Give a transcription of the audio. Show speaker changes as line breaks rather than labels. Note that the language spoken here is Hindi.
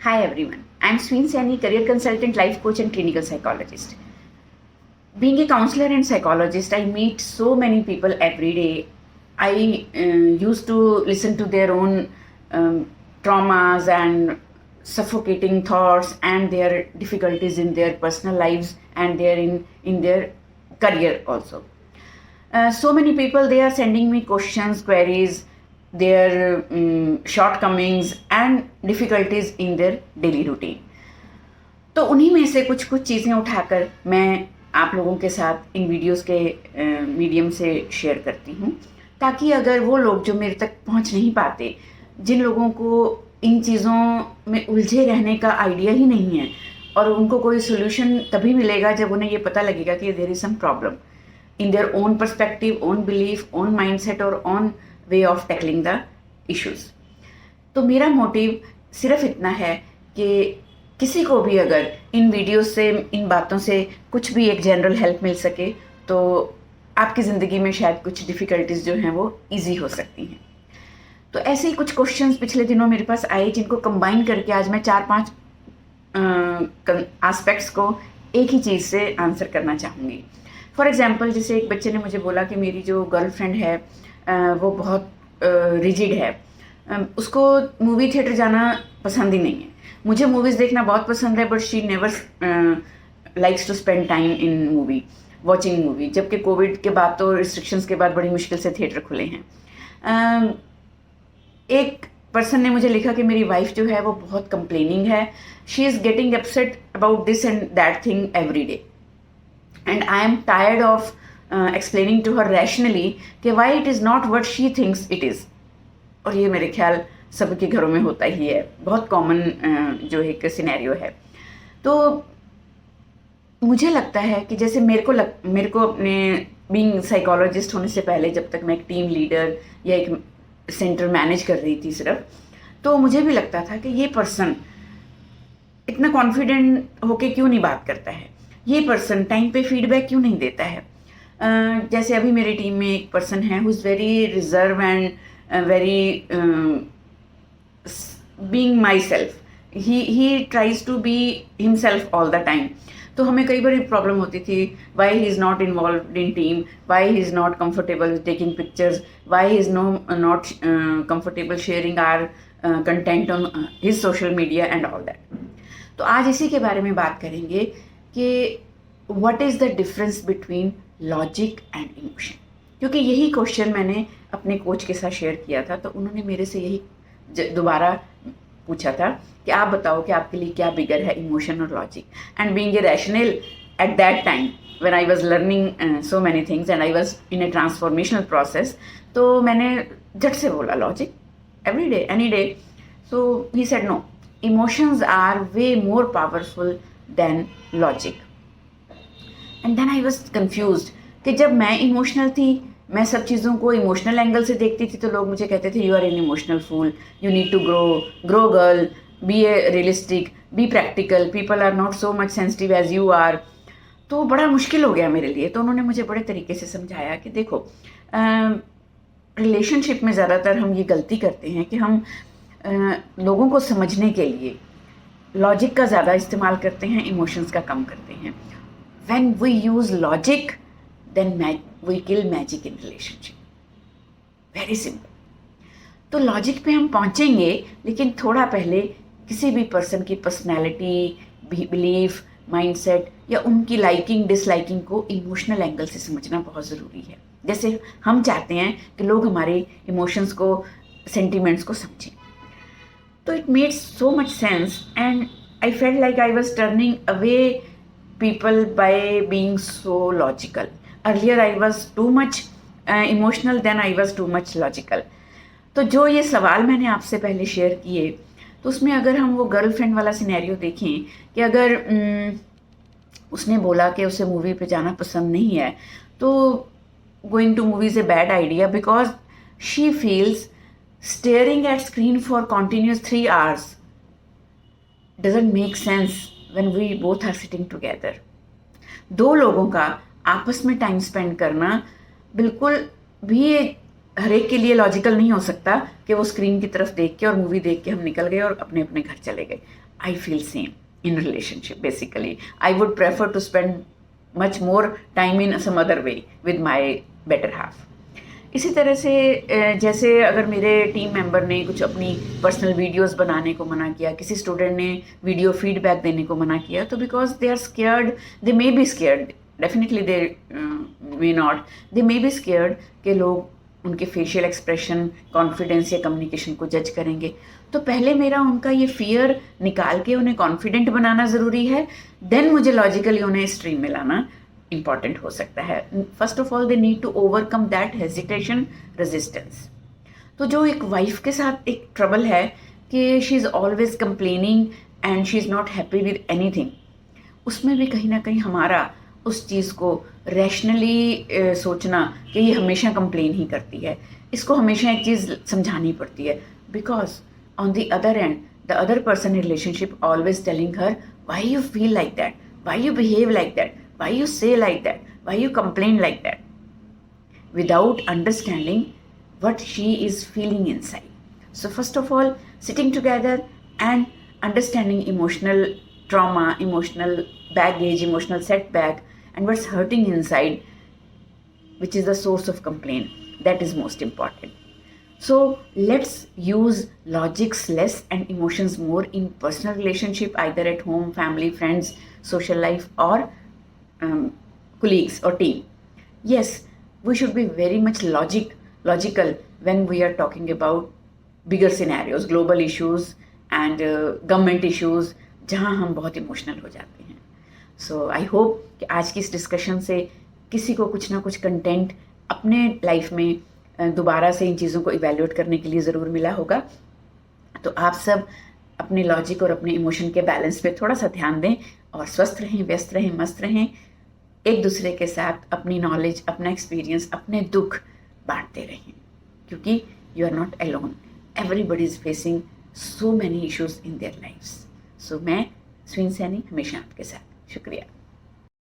Hi everyone, I'm Sween Saini, career consultant, life coach, and clinical psychologist. Being a counselor and psychologist, I meet so many people every day. I used to listen to their own traumas and suffocating thoughts and their difficulties in their personal lives and in their career also. So many people, they are sending me questions, queries, their shortcomings and difficulties in their daily routine. तो उन्हीं में से कुछ कुछ चीज़ें उठाकर मैं आप लोगों के साथ इन वीडियोस के मीडियम से शेयर करती हूँ, ताकि अगर वो लोग जो मेरे तक पहुँच नहीं पाते, जिन लोगों को इन चीज़ों में उलझे रहने का आइडिया ही नहीं है और उनको कोई सोल्यूशन तभी मिलेगा जब उन्हें ये पता लगेगा कि there is some problem in their own perspective, own belief, own mindset और own way of tackling the issues. तो मेरा मोटिव सिर्फ इतना है कि किसी को भी अगर इन वीडियोस से, इन बातों से कुछ भी एक जनरल हेल्प मिल सके तो आपकी ज़िंदगी में शायद कुछ डिफ़िकल्टीज जो हैं वो ईजी हो सकती हैं. तो ऐसे ही कुछ क्वेश्चंस पिछले दिनों मेरे पास आए, जिनको कंबाइन करके आज मैं 4-5 एस्पेक्ट्स को एक ही चीज़ से आंसर करना चाहूँगी. फॉर एग्ज़ाम्पल, जैसे एक बच्चे ने मुझे बोला कि मेरी जो गर्लफ्रेंड है वो बहुत रिजिड है, उसको मूवी थिएटर जाना पसंद ही नहीं है. मुझे मूवीज़ देखना बहुत पसंद है, but she never likes to spend time in movie, watching movie. जबकि कोविड के बाद तो रिस्ट्रिक्शंस के बाद बड़ी मुश्किल से थिएटर खुले हैं. एक पर्सन ने मुझे लिखा कि मेरी वाइफ जो है वो बहुत कंप्लेनिंग है, she is getting upset about this and that thing every day. And I am tired of explaining to her rationally कि why it is not what she thinks it is. और ये मेरे ख्याल सबके घरों में होता ही है, बहुत कॉमन जो एक सिनेरियो है. तो मुझे लगता है कि जैसे मेरे को अपने बीइंग साइकोलॉजिस्ट होने से पहले, जब तक मैं एक टीम लीडर या एक सेंटर मैनेज कर रही थी सिर्फ, तो मुझे भी लगता था कि ये पर्सन इतना कॉन्फिडेंट होके क्यों नहीं बात करता है, ये पर्सन टाइम पे फीडबैक क्यों नहीं देता है. जैसे अभी मेरी टीम में एक पर्सन है who is very reserve and very being myself, he tries to be himself all the time. तो हमें कई बार प्रॉब्लम होती थी, why he is not involve in team, why he is not comfortable with taking pictures, why he is not comfortable sharing our content on his social media and all that. तो आज इसी के बारे में बात करेंगे कि what is the difference between logic and emotion. क्योंकि यही क्वेश्चन मैंने अपने कोच के साथ शेयर किया था, तो उन्होंने मेरे से यही दोबारा पूछा था कि आप बताओ कि आपके लिए क्या बिगर है, इमोशन और logic. And being a rational at that time when I was learning so many things and I was in a transformational process, तो मैंने झट से बोला logic every day, any day. So he said no, emotions are way more powerful than logic. And then I was confuse कि जब मैं इमोशनल थी, मैं सब चीज़ों को इमोशनल एंगल से देखती थी, तो लोग मुझे कहते थे you are an emotional fool, you need to grow girl, be a realistic, be practical, people are not so much sensitive as you are. तो बड़ा मुश्किल हो गया मेरे लिए. तो उन्होंने मुझे बड़े तरीके से समझाया कि देखो, रिलेशनशिप में ज़्यादातर हम ये गलती करते हैं कि हम लोगों को समझने के लिए लॉजिक का ज़्यादा इस्तेमाल करते हैं, इमोशंस का कम करते हैं. When we use logic, then we kill magic in relationship. Very simple. तो लॉजिक पे हम पहुंचेंगे, लेकिन थोड़ा पहले किसी भी पर्सन की पर्सनैलिटी, बिलीफ, माइंडसेट या उनकी लाइकिंग डिसलाइकिंग को इमोशनल एंगल से समझना बहुत ज़रूरी है. जैसे हम चाहते हैं कि लोग हमारे इमोशंस को, सेंटिमेंट्स को समझें. तो it made so much sense and I felt like I was turning away people by being so logical. Earlier I was too much emotional, then I was too much logical. तो जो ये सवाल मैंने आपसे पहले शेयर किए, तो उसमें अगर हम वो गर्लफ्रेंड वाला सिनेरियो देखें कि अगर उसने बोला कि उसे मूवी पे जाना पसंद नहीं है, तो going to movie is a bad idea because she feels staring at screen for continuous 3 hours doesn't make sense when we both are sitting together. 2 लोगों का आपस में टाइम स्पेंड करना बिल्कुल भी हर एक के लिए लॉजिकल नहीं हो सकता कि वो स्क्रीन की तरफ देख के और मूवी देख के हम निकल गए और अपने अपने घर चले गए. I feel same in relationship. Basically, I would prefer to spend much more time in some other way with my better half. इसी तरह से जैसे अगर मेरे टीम मेंबर ने कुछ अपनी पर्सनल वीडियोस बनाने को मना किया, किसी स्टूडेंट ने वीडियो फीडबैक देने को मना किया, तो because they are scared, they may be scared, definitely they may not, they may be scared कि लोग उनके फेशियल एक्सप्रेशन, कॉन्फिडेंस या कम्युनिकेशन को जज करेंगे। तो पहले मेरा उनका ये फियर निकाल के उन्हें कॉन्फिडेंट बनाना ज़रूरी है, देन मुझे लॉजिकली उन्हें स्ट्रीम में लाना इम्पॉर्टेंट हो सकता है। First of all they need to overcome that hesitation, resistance. तो जो एक वाइफ के साथ एक ट्रबल है कि she is always complaining and she is not happy with anything, उसमें भी कहीं ना कहीं हमारा उस चीज़ को रैशनली सोचना कि ये हमेशा कंप्लेन ही करती है, इसको हमेशा एक चीज़ समझानी पड़ती है, because on the other and the other person in relationship always telling her why you feel like that, why you behave like that, why you say like that, why you complain like that, without understanding what she is feeling inside. So first of all, sitting together and understanding emotional trauma, emotional baggage, emotional setback, and what's hurting inside, which is the source of complaint, that is most important. So let's use logics less and emotions more in personal relationship, either at home, family, friends, social life, or colleagues or team. Yes, we should be very much logical when we are talking about bigger scenarios, global issues and government issues, जहाँ हम बहुत इमोशनल हो जाते हैं. So I hope कि आज की इस डिस्कशन से किसी को कुछ ना कुछ कंटेंट अपने लाइफ में दोबारा से इन चीज़ों को इवेल्युएट करने के लिए ज़रूर मिला होगा. तो आप सब अपने लॉजिक और अपने इमोशन के बैलेंस पे थोड़ा सा ध्यान दें और स्वस्थ रहें, व्यस्त रहें, मस्त रहें. एक दूसरे के साथ अपनी नॉलेज, अपना एक्सपीरियंस, अपने दुख बांटते रहें, क्योंकि you are not alone. Everybody is facing so many issues in their lives. So मैं स्विन सैनी हमेशा आपके साथ. शुक्रिया.